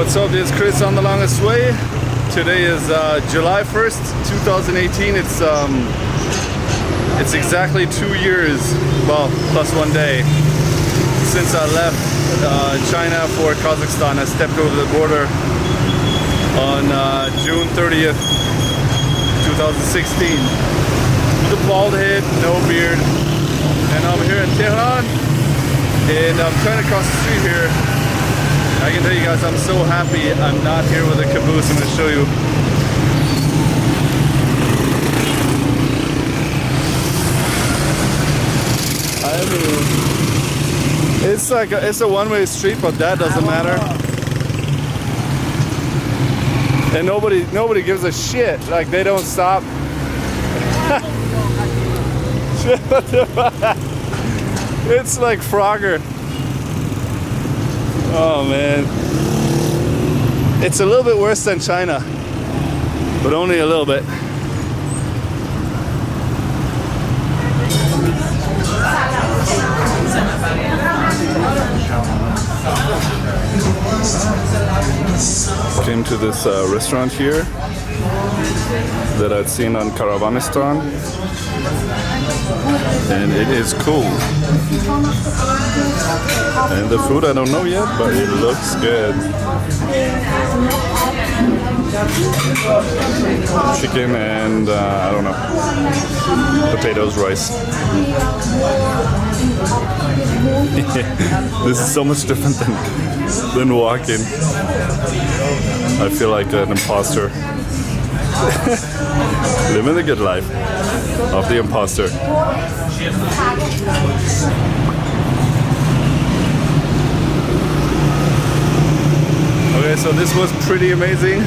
What's up, this is Chris on the longest way. Today is July 1st, 2018. It's exactly 2 years, well, plus 1 day, since I left China for Kazakhstan. I stepped over the border on June 30th, 2016. With a bald head, no beard. And I'm here in Tehran, and I'm trying to cross the street here. I can tell you guys, I'm so happy I'm not here with a caboose. I'm going to show you. I mean, it's a one-way street, but that doesn't matter. And nobody gives a shit. Like, they don't stop. It's like Frogger. Oh man, it's a little bit worse than China, but only a little bit. Came to this restaurant here that I'd seen on Karavanistan, and it is cool. And the food I don't know yet, but it looks good. Chicken and I don't know, potatoes, rice. This is so much different than walking. I feel like an imposter. Living the good life of the imposter. Okay, so this was pretty amazing.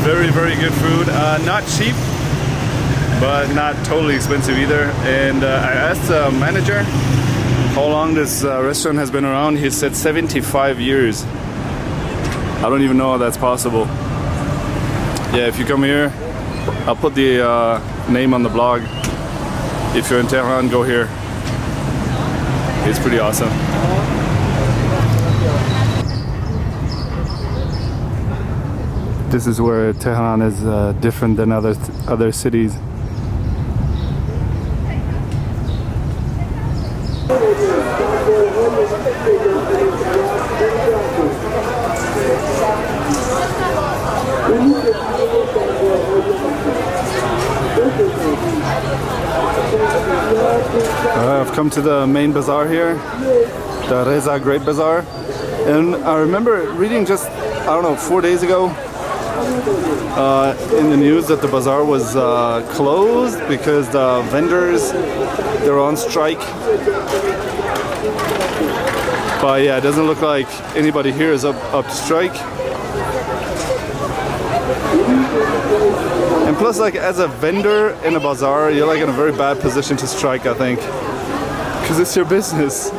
Very, very good food. Not cheap, but not totally expensive either. And I asked the manager how long this restaurant has been around. He said 75 years. I don't even know how that's possible. Yeah, if you come here, I'll put the name on the blog. If you're in Tehran, go here. It's pretty awesome. This is where Tehran is different than other cities. I've come to the main bazaar here, the Reza Great Bazaar, and I remember reading just, I don't know, 4 days ago in the news that the bazaar was closed because the vendors, they're on strike. But yeah, it doesn't look like anybody here is up to strike. And plus, like, as a vendor in a bazaar, you're like in a very bad position to strike, I think, because it's your business.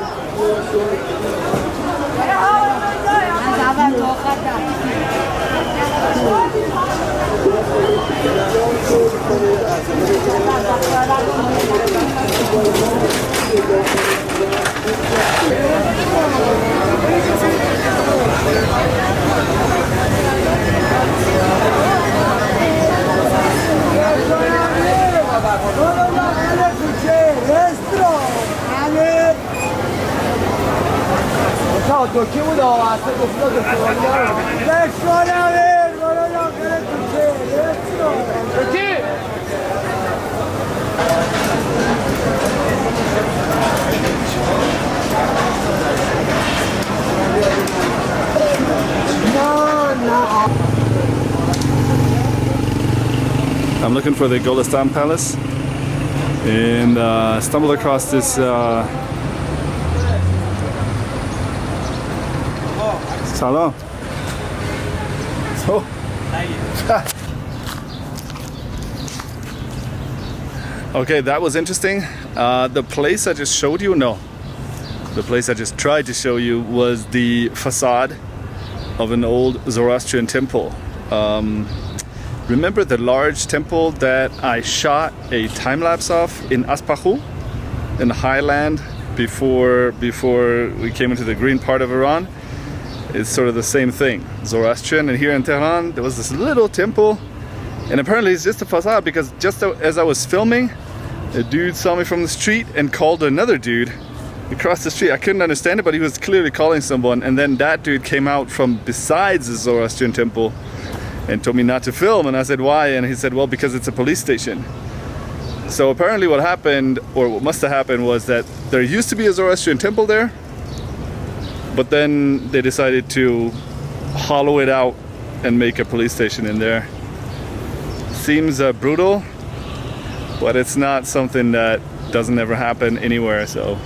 I'm looking for the Golestan Palace, and stumbled across this Salam. So okay, that was interesting. The place I just showed you, the place I just tried to show you was the facade of an old Zoroastrian temple. Remember the large temple that I shot a time-lapse of in Aspahu, in the highland, before we came into the green part of Iran? is sort of the same thing, Zoroastrian. And here in Tehran, there was this little temple, and apparently it's just a facade, because just as I was filming, a dude saw me from the street and called another dude across the street. I couldn't understand it, but he was clearly calling someone, and then that dude came out from besides the Zoroastrian temple and told me not to film, and I said, why? And he said, well, because it's a police station. So apparently what happened, or what must have happened, was that there used to be a Zoroastrian temple there, but then they decided to hollow it out and make a police station in there. Seems brutal, but it's not something that doesn't ever happen anywhere, so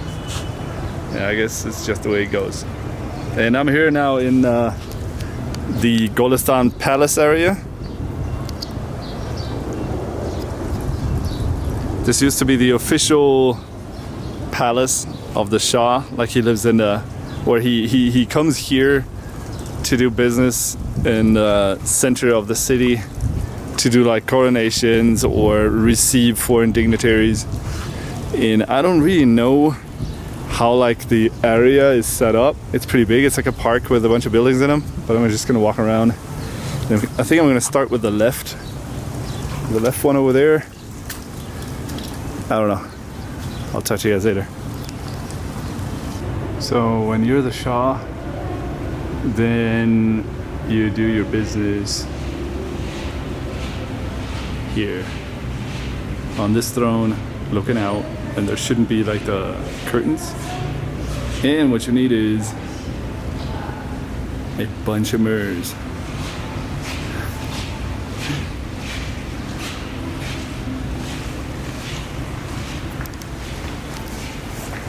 yeah, I guess it's just the way it goes. And I'm here now in the Golestan Palace area. This used to be the official palace of the Shah, like he lives in the, where he comes here to do business in the center of the city, to do like coronations or receive foreign dignitaries. And I don't really know how like the area is set up. It's pretty big. It's like a park with a bunch of buildings in them, but I'm just gonna walk around. And I think I'm gonna start with the left one over there. I don't know. I'll touch you guys later. So when you're the Shah, then you do your business here on this throne, looking out, and there shouldn't be like the curtains. And what you need is a bunch of mirrors.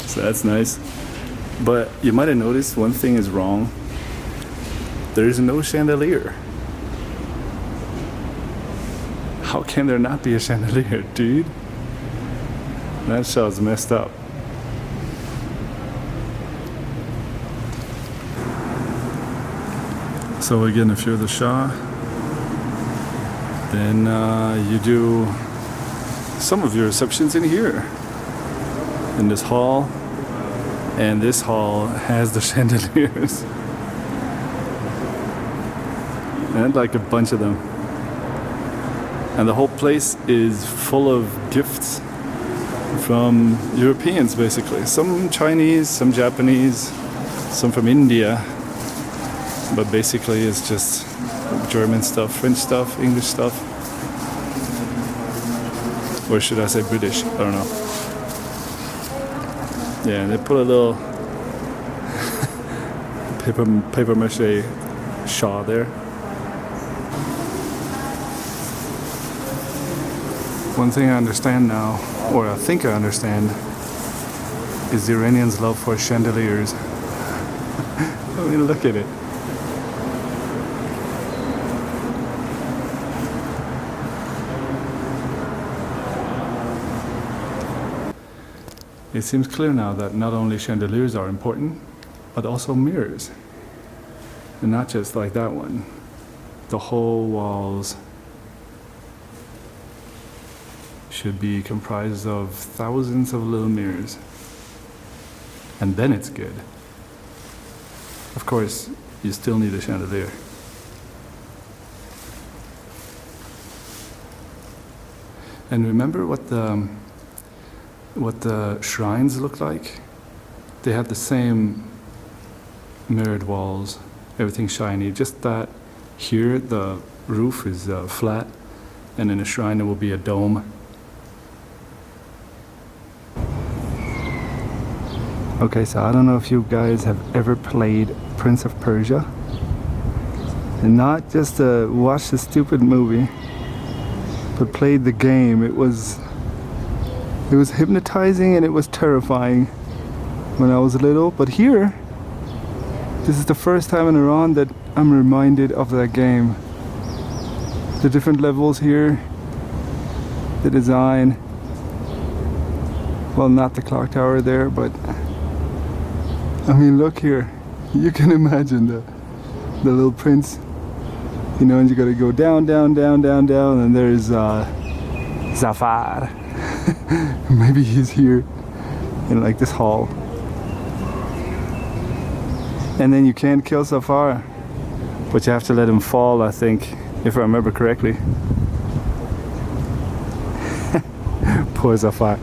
So that's nice. But you might have noticed one thing is wrong. There's no chandelier. How can there not be a chandelier, dude? That shot's messed up. So again, if you're the Shah, then you do some of your receptions in here, in this hall. And this hall has the chandeliers. And like a bunch of them. And the whole place is full of gifts from Europeans, basically. Some Chinese, some Japanese, some from India. But basically it's just German stuff, French stuff, English stuff. Or should I say British? I don't know. Yeah, they put a little paper mache Shah there. One thing I understand now, or I think I understand, is the Iranians' love for chandeliers. I mean, look at it. It seems clear now that not only chandeliers are important, but also mirrors. And not just like that one. The whole walls should be comprised of thousands of little mirrors. And then it's good. Of course, you still need a chandelier. And remember what the shrines look like? They had the same mirrored walls, everything shiny, just that here the roof is flat, and in a shrine there will be a dome. Okay, so I don't know if you guys have ever played Prince of Persia, and not just watch the stupid movie, but played the game. It was hypnotizing and it was terrifying when I was little, but here, this is the first time in Iran that I'm reminded of that game. The different levels here, the design, well, not the clock tower there, but I mean, look here, you can imagine the little prince, you know, and you gotta go down, down, down, down, down, and there's Zafar. Maybe he's here in like this hall. And then you can't kill Safar, but you have to let him fall, I think, if I remember correctly. Poor Zafar.